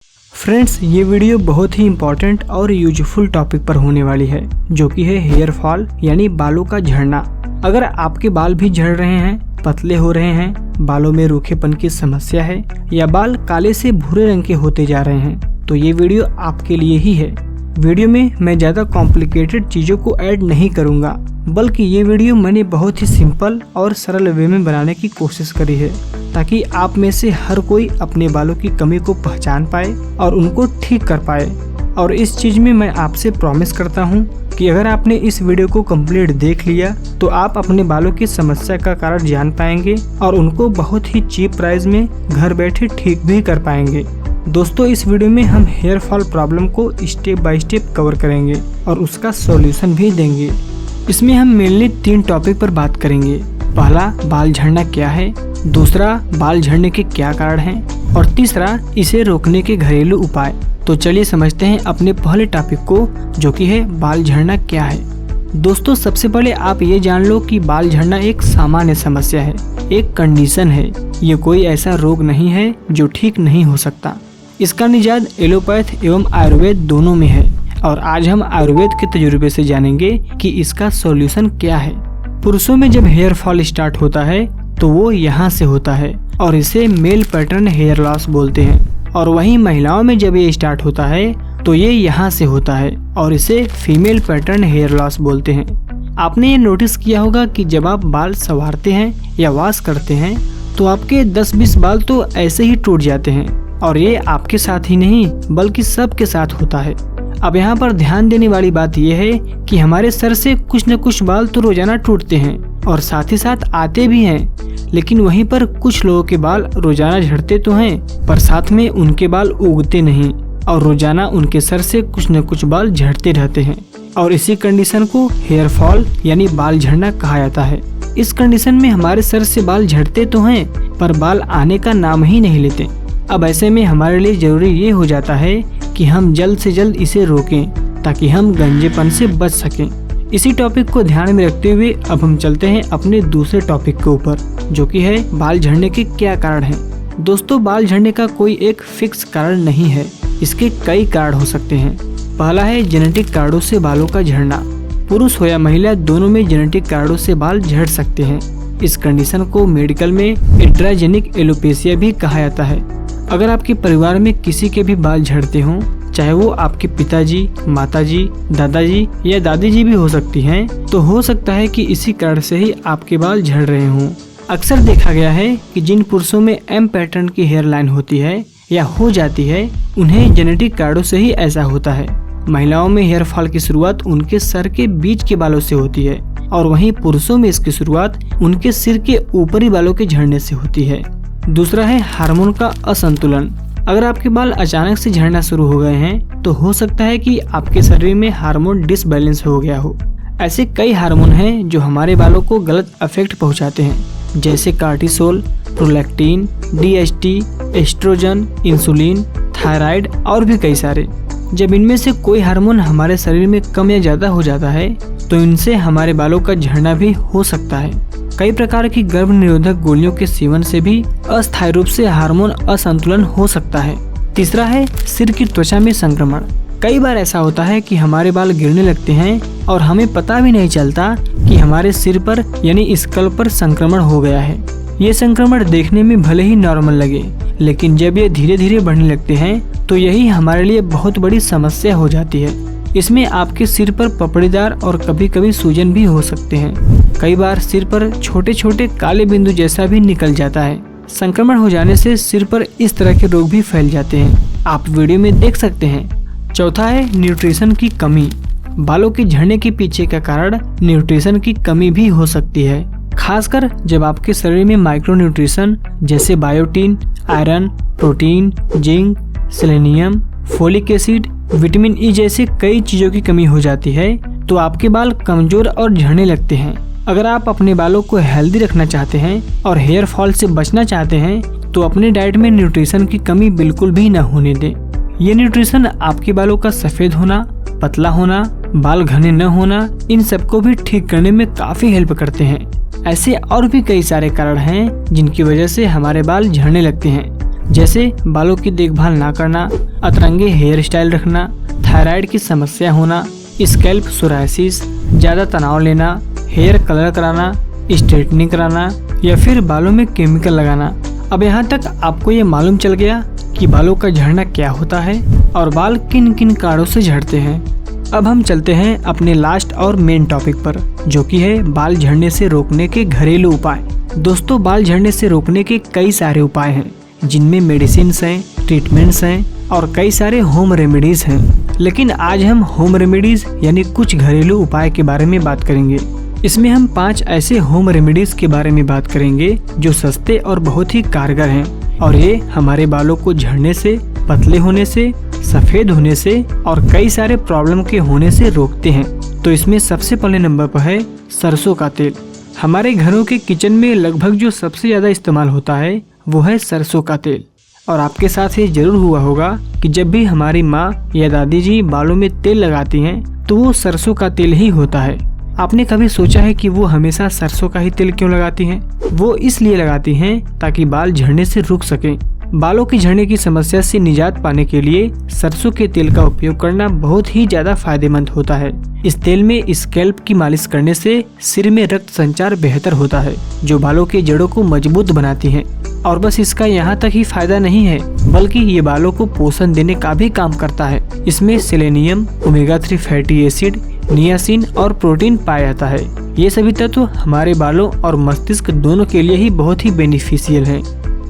Friends, ये video बहुत ही important और यूजफुल टॉपिक पर होने वाली है, जो कि है हेयर फॉल यानी बालों का झड़ना। अगर आपके बाल भी झड़ रहे हैं, पतले हो रहे हैं, बालों में रूखेपन की समस्या है या बाल काले से भूरे रंग के होते जा रहे हैं, तो ये वीडियो आपके लिए ही है। वीडियो में मैं ज़्यादा कॉम्प्लिकेटेड चीज़ों को ऐड नहीं करूँगा, बल्कि ये वीडियो मैंने बहुत ही सिंपल और सरल वे में बनाने की कोशिश करी है, ताकि आप में से हर कोई अपने बालों की कमी को पहचान पाए और उनको ठीक कर पाए। और इस चीज़ में मैं आपसे प्रॉमिस करता हूँ कि अगर आपने इस वीडियो को कंप्लीट देख लिया तो आप अपने बालों की समस्या का कारण जान पाएंगे और उनको बहुत ही चीप प्राइस में घर बैठे ठीक भी कर पाएंगे। दोस्तों, इस वीडियो में हम हेयर फॉल प्रॉब्लम को स्टेप बाय स्टेप कवर करेंगे और उसका सॉल्यूशन भी देंगे। इसमें हम मेनली 3 टॉपिक पर बात करेंगे। पहला, बाल झड़ना क्या है, दूसरा, बाल झड़ने के क्या कारण हैं, और तीसरा, इसे रोकने के घरेलू उपाय। तो चलिए समझते हैं अपने पहले टॉपिक को, जो कि है बाल झड़ना क्या है। दोस्तों, सबसे पहले आप ये जान लो कि बाल झड़ना एक सामान्य समस्या है, एक कंडीशन है। ये कोई ऐसा रोग नहीं है जो ठीक नहीं हो सकता। इसका निजात एलोपैथ एवं आयुर्वेद दोनों में है, और आज हम आयुर्वेद के तजुर्बे से जानेंगे कि इसका सॉल्यूशन क्या है। पुरुषों में जब हेयर फॉल स्टार्ट होता है तो वो यहाँ से होता है और इसे मेल पैटर्न हेयर लॉस बोलते हैं, और वहीं महिलाओं में जब ये स्टार्ट होता है तो ये यहाँ से होता है और इसे फीमेल पैटर्न हेयर लॉस बोलते हैं। आपने ये नोटिस किया होगा कि जब आप बाल संवारते हैं या वॉश करते हैं तो आपके 10-20 बाल तो ऐसे ही टूट जाते हैं, और ये आपके साथ ही नहीं बल्कि सबके साथ होता है। अब यहाँ पर ध्यान देने वाली बात यह है कि हमारे सर से कुछ न कुछ बाल तो रोजाना टूटते हैं और साथ ही साथ आते भी हैं, लेकिन वहीं पर कुछ लोगों के बाल रोजाना झड़ते तो हैं पर साथ में उनके बाल उगते नहीं, और रोजाना उनके सर से कुछ न कुछ बाल झड़ते रहते हैं, और इसी कंडीशन को हेयर फॉल यानी बाल झड़ना कहा जाता है। इस कंडीशन में हमारे सर से बाल झड़ते तो हैं पर बाल आने का नाम ही नहीं लेते। अब ऐसे में हमारे लिए जरूरी ये हो जाता है कि हम जल्द से जल्द इसे रोकें, ताकि हम गंजेपन से बच सकें। इसी टॉपिक को ध्यान में रखते हुए अब हम चलते हैं अपने दूसरे टॉपिक के ऊपर, जो कि है बाल झड़ने के क्या कारण हैं। दोस्तों, बाल झड़ने का कोई एक फिक्स कारण नहीं है, इसके कई कारण हो सकते हैं। पहला है जेनेटिक कारणों से बालों का झड़ना। पुरुष हो या महिला, दोनों में जेनेटिक कारणों से बाल झड़ सकते हैं। इस कंडीशन को मेडिकल में एड्राजेनिक एलोपेशिया भी कहा जाता है। अगर आपके परिवार में किसी के भी बाल झड़ते हों, चाहे वो आपके पिताजी, माताजी, दादाजी या दादी जी भी हो सकती हैं, तो हो सकता है कि इसी कारण से ही आपके बाल झड़ रहे हों। अक्सर देखा गया है कि जिन पुरुषों में एम पैटर्न की हेयर लाइन होती है या हो जाती है, उन्हें जेनेटिक कारणों से ही ऐसा होता है। महिलाओं में हेयर फॉल की शुरुआत उनके सर के बीच के बालों से होती है, और वहीं पुरुषों में इसकी शुरुआत उनके सिर के ऊपरी बालों के झड़ने से होती है। दूसरा है हार्मोन का असंतुलन। अगर आपके बाल अचानक से झड़ना शुरू हो गए हैं तो हो सकता है कि आपके शरीर में हार्मोन डिसबैलेंस हो गया हो। ऐसे कई हार्मोन हैं जो हमारे बालों को गलत इफेक्ट पहुंचाते हैं, जैसे cortisol, prolactin, DHT, oestrogen, insulin, thyroid और भी कई सारे। जब इनमें से कोई हार्मोन हमारे शरीर में कम या ज्यादा हो जाता है तो इनसे हमारे बालों का झड़ना भी हो सकता है। कई प्रकार की गर्भ निरोधक गोलियों के सेवन से भी अस्थायी रूप से हार्मोन असंतुलन हो सकता है। तीसरा है सिर की त्वचा में संक्रमण। कई बार ऐसा होता है कि हमारे बाल गिरने लगते हैं और हमें पता भी नहीं चलता कि हमारे सिर पर यानी स्कल्प पर संक्रमण हो गया है। ये संक्रमण देखने में भले ही नॉर्मल लगे, लेकिन जब ये धीरे धीरे बढ़ने लगते हैं तो यही हमारे लिए बहुत बड़ी समस्या हो जाती है। इसमें आपके सिर पर पपड़ीदार और कभी कभी सूजन भी हो सकते हैं। कई बार सिर पर छोटे छोटे काले बिंदु जैसा भी निकल जाता है। संक्रमण हो जाने से सिर पर इस तरह के रोग भी फैल जाते हैं, आप वीडियो में देख सकते हैं। चौथा है न्यूट्रिशन की कमी। बालों के झड़ने के पीछे का कारण न्यूट्रिशन की कमी भी हो सकती है, खासकर जब आपके शरीर में माइक्रो न्यूट्रिशन जैसे biotin, iron, protein, zinc, selenium, folic acid, vitamin E जैसे कई चीजों की कमी हो जाती है, तो आपके बाल कमजोर और झड़ने लगते हैं। अगर आप अपने बालों को हेल्दी रखना चाहते हैं और हेयर फॉल से बचना चाहते हैं तो अपने डाइट में न्यूट्रिशन की कमी बिल्कुल भी न होने दें। ये न्यूट्रिशन आपके बालों का सफेद होना, पतला होना, बाल घने न होना, इन सबको भी ठीक करने में काफी हेल्प करते हैं। ऐसे और भी कई सारे कारण हैं जिनकी वजह से हमारे बाल झड़ने लगते हैं। जैसे बालों की देखभाल ना करना, अतरंगे हेयर स्टाइल रखना, थायराइड की समस्या होना, स्कैल्प सोरायसिस, ज्यादा तनाव लेना, हेयर कलर कराना, स्ट्रेटनिंग कराना या फिर बालों में केमिकल लगाना। अब यहाँ तक आपको ये मालूम चल गया कि बालों का झड़ना क्या होता है और बाल किन किन कारणों से झड़ते हैं। अब हम चलते हैं अपने लास्ट और मेन टॉपिक पर, जो कि है बाल झड़ने से रोकने के घरेलू उपाय। दोस्तों, बाल झड़ने से रोकने के कई सारे उपाय हैं, जिनमें मेडिसिन हैं, ट्रीटमेंट्स हैं और कई सारे होम रेमेडीज हैं। लेकिन आज हम होम रेमेडीज यानी कुछ घरेलू उपाय के बारे में बात करेंगे। इसमें हम 5 ऐसे होम रेमेडीज के बारे में बात करेंगे जो सस्ते और बहुत ही कारगर हैं और ये हमारे बालों को झड़ने से, पतले होने से, सफेद होने से और कई सारे प्रॉब्लम के होने से रोकते हैं। तो इसमें सबसे पहले नंबर पर है सरसों का तेल। हमारे घरों के किचन में लगभग जो सबसे ज्यादा इस्तेमाल होता है वो है सरसों का तेल। और आपके साथ ये जरूर हुआ होगा कि जब भी हमारी माँ या दादी जी बालों में तेल लगाती हैं तो वो सरसों का तेल ही होता है। आपने कभी सोचा है कि वो हमेशा सरसों का ही तेल क्यों लगाती हैं? वो इसलिए लगाती हैं ताकि बाल झड़ने से रुक सकें। बालों की झड़ने की समस्या से निजात पाने के लिए सरसों के तेल का उपयोग करना बहुत ही ज्यादा फायदेमंद होता है। इस तेल में स्कैल्प की मालिश करने से सिर में रक्त संचार बेहतर होता है, जो बालों के जड़ों को मजबूत बनाती है। और बस इसका यहाँ तक ही फायदा नहीं है, बल्कि ये बालों को पोषण देने का भी काम करता है। इसमें selenium, omega 3 fatty acid, niacin और प्रोटीन पाया जाता है। ये सभी तत्व हमारे बालों और मस्तिष्क दोनों के लिए ही बहुत ही बेनिफिशियल हैं।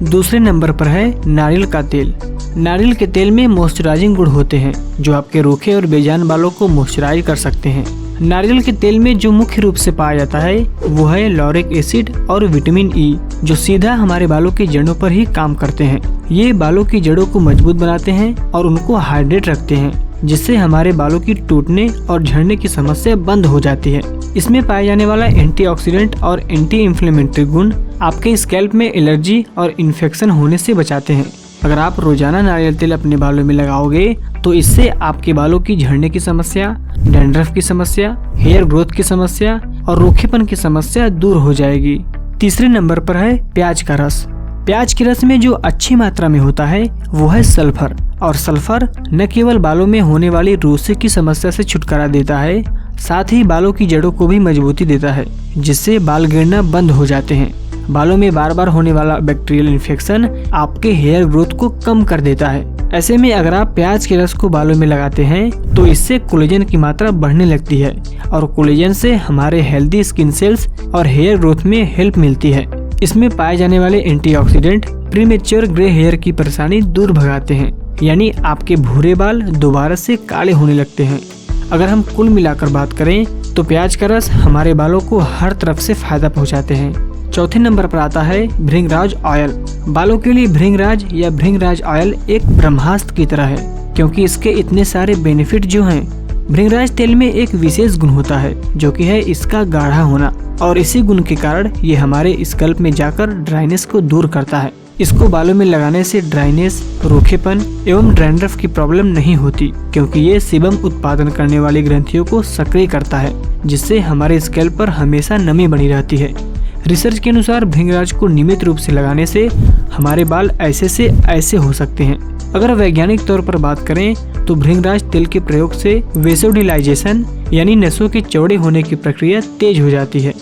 दूसरे नंबर पर है नारियल का तेल। नारियल के तेल में मॉइस्चराइजिंग गुण होते हैं, जो आपके रूखे और बेजान बालों को मॉइस्चराइज कर सकते हैं। नारियल के तेल में जो मुख्य रूप से पाया जाता है वो है लॉरिक एसिड और विटामिन ई, जो सीधा हमारे बालों की जड़ों पर ही काम करते हैं। ये बालों की जड़ों को मजबूत बनाते हैं और उनको हाइड्रेट रखते हैं, जिससे हमारे बालों की टूटने और झड़ने की समस्या बंद हो जाती है। इसमें पाए जाने वाला एंटीऑक्सीडेंट और एंटी इन्फ्लेमेटरी गुण आपके स्कैल्प में एलर्जी और इन्फेक्शन होने से बचाते हैं। अगर आप रोजाना नारियल तेल अपने बालों में लगाओगे तो इससे आपके बालों की झड़ने की समस्या, डैंड्रफ की समस्या, हेयर ग्रोथ की समस्या और रूखेपन की समस्या दूर हो जाएगी। तीसरे नंबर पर है प्याज का रस। प्याज के रस में जो अच्छी मात्रा में होता है वो है सल्फर, और सल्फर न केवल बालों में होने वाली रूसे की समस्या से छुटकारा देता है, साथ ही बालों की जड़ों को भी मजबूती देता है, जिससे बाल गिरना बंद हो जाते हैं। बालों में बार बार होने वाला बैक्टीरियल इन्फेक्शन आपके हेयर ग्रोथ को कम कर देता है। ऐसे में अगर आप प्याज के रस को बालों में लगाते हैं तो इससे कोलेजन की मात्रा बढ़ने लगती है और कोलेजन से हमारे हेल्दी स्किन सेल्स और हेयर ग्रोथ में हेल्प मिलती है। इसमें पाए जाने वाले एंटीऑक्सीडेंट प्रीमेच्योर ग्रे हेयर की परेशानी दूर भगाते हैं, यानी आपके भूरे बाल दोबारा से काले होने लगते हैं। अगर हम कुल मिलाकर बात करें तो प्याज का रस हमारे बालों को हर तरफ से फायदा पहुंचाते हैं। चौथे नंबर पर आता है भृंगराज ऑयल। बालों के लिए भृंगराज या भृंगराज ऑयल एक ब्रह्मास्त्र की तरह है, क्योंकि इसके इतने सारे बेनिफिट जो हैं। भृंगराज तेल में एक विशेष गुण होता है, जो कि है इसका गाढ़ा होना, और इसी गुण के कारण ये हमारे स्कैल्प में जाकर ड्राइनेस को दूर करता है। इसको बालों में लगाने से ड्राइनेस, रूखेपन एवं डैंड्रफ की प्रॉब्लम नहीं होती, क्योंकि ये सीबम उत्पादन करने वाली ग्रंथियों को सक्रिय करता है, जिससे हमारे स्कैल्प पर हमेशा नमी बनी रहती है। रिसर्च के अनुसार भृंगराज को नियमित रूप से लगाने से हमारे बाल ऐसे से ऐसे हो सकते हैं। अगर वैज्ञानिक तौर पर बात करें तो भृंगराज तेल के प्रयोग से वेसोडिलाइजेशन यानी नसों के चौड़े होने की प्रक्रिया तेज हो जाती है।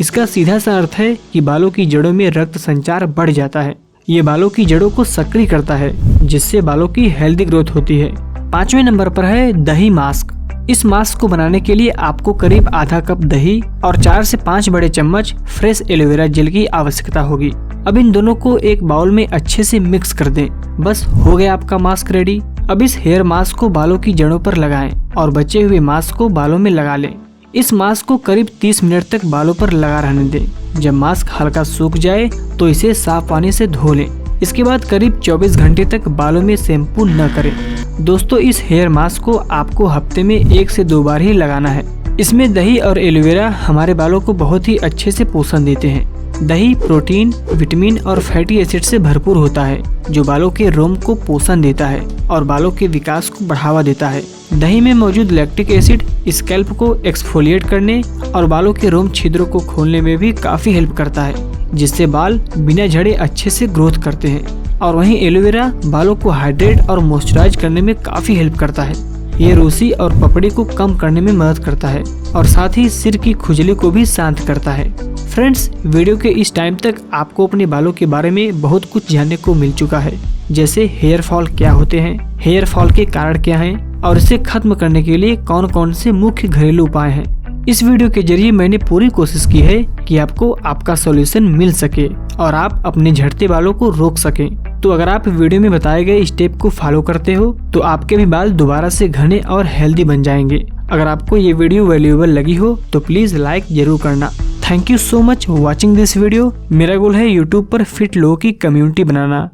इसका सीधा सा अर्थ है कि बालों की जड़ों में रक्त संचार बढ़ जाता है। ये बालों की जड़ों को सक्रिय करता है, जिससे बालों की हेल्दी ग्रोथ होती है। 5वें नंबर पर है दही मास्क। इस मास्क को बनाने के लिए आपको करीब आधा कप दही और 4 से 5 बड़े चम्मच फ्रेश एलोवेरा जेल की आवश्यकता होगी। अब इन दोनों को एक बाउल में अच्छे से मिक्स कर दें। बस हो गया आपका मास्क रेडी। अब इस हेयर मास्क को बालों की जड़ों पर लगाएं और बचे हुए मास्क को बालों में लगा लें। इस मास्क को करीब 30 मिनट तक बालों पर लगा रहने दें। जब मास्क हल्का सूख जाए तो इसे साफ पानी से धो लें। इसके बाद करीब 24 घंटे तक बालों में शैम्पू न करें। दोस्तों, इस हेयर मास्क को आपको हफ्ते में 1 से 2 बार ही लगाना है। इसमें दही और एलोवेरा हमारे बालों को बहुत ही अच्छे से पोषण देते हैं। दही प्रोटीन, विटामिन और फैटी एसिड से भरपूर होता है, जो बालों के रोम को पोषण देता है और बालों के विकास को बढ़ावा देता है। दही में मौजूद लैक्टिक एसिड स्कैल्प को एक्सफोलिएट करने और बालों के रोम छिद्रों को खोलने में भी काफी हेल्प करता है, जिससे बाल बिना झड़े अच्छे से ग्रोथ करते हैं। और वहीं एलोवेरा बालों को हाइड्रेट और मॉइस्चराइज करने में काफी हेल्प करता है। ये रूसी और पपड़ी को कम करने में मदद करता है और साथ ही सिर की खुजली को भी शांत करता है। फ्रेंड्स, वीडियो के इस टाइम तक आपको अपने बालों के बारे में बहुत कुछ जानने को मिल चुका है, जैसे हेयर फॉल क्या होते हैं, हेयर फॉल के कारण क्या हैं और इसे खत्म करने के लिए कौन कौन से मुख्य घरेलू उपाय हैं। इस वीडियो के जरिए मैंने पूरी कोशिश की है कि आपको आपका सॉल्यूशन मिल सके और आप अपने झड़ते बालों को रोक सकें। तो अगर आप वीडियो में बताए गए स्टेप को फॉलो करते हो तो आपके भी बाल दोबारा से घने और हेल्दी बन जाएंगे। अगर आपको ये वीडियो वैल्यूएबल लगी हो तो प्लीज लाइक जरूर करना। Thank you so much watching this video. मेरा गोल है यूट्यूब पर फिट लोगों की कम्युनिटी बनाना।